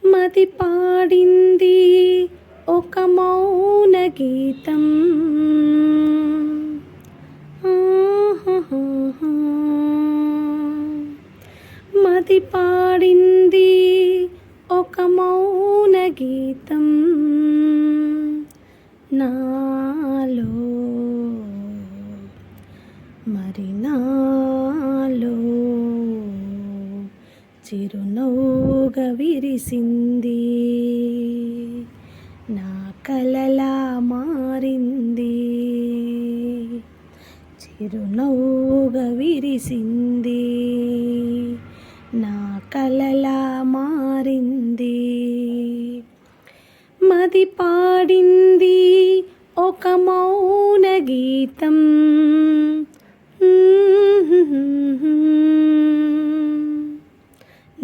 మది పాడింది ఒక మౌన గీతం, మది పాడింది ఒక మౌన గీతం, నాలో మరి నాలో చిరునవ్వుగా విరిసింది, నా కలలా మారింది, చిరునవ్వుగా విరిసింది, నా కలలా మారింది. మది పాడింది ఒక మౌన గీతం,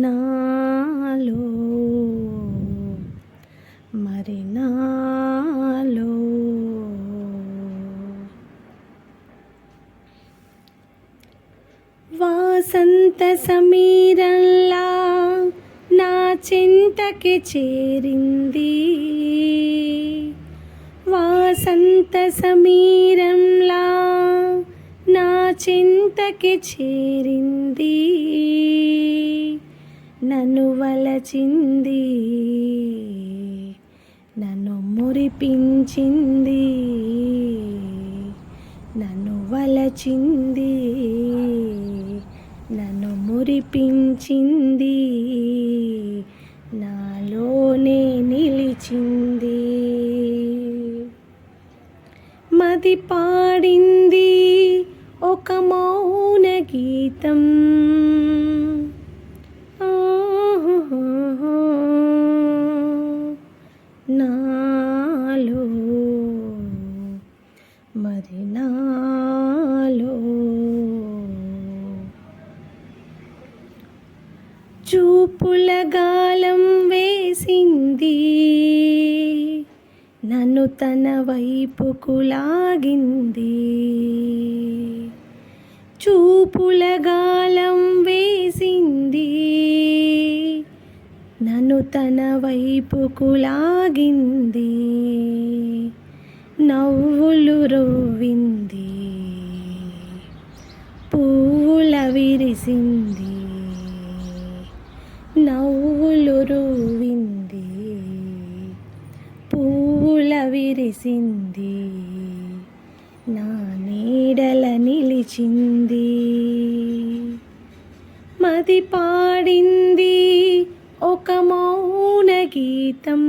నాలో మరి నాలో వాసంత సమీరంలా నా చెంతకి చేరింది, వాసంత సమీరంలా నా చెంతకి చేరింది, నన్ను వలచింది, నన్ను మురిపించింది, నన్ను వలచింది, నన్ను మురిపించింది, నాలోనే నిలిచింది. మది పాడింది ఒక మౌన గీతం, నాలో మరి నాలో చూపుల గాలం వేసింది, నన్ను తన వైపుకు లాగింది, చూపుల గాలం వేసింది, నన్ను తన వైపుకు లాగింది, నవ్వులు రోవింది, పూల విరిసింది, నవ్వులు రోవింది, పూల విరిసింది, నా నీడల నిలిచింది. మది పాడింది ఒక మౌన గీతం,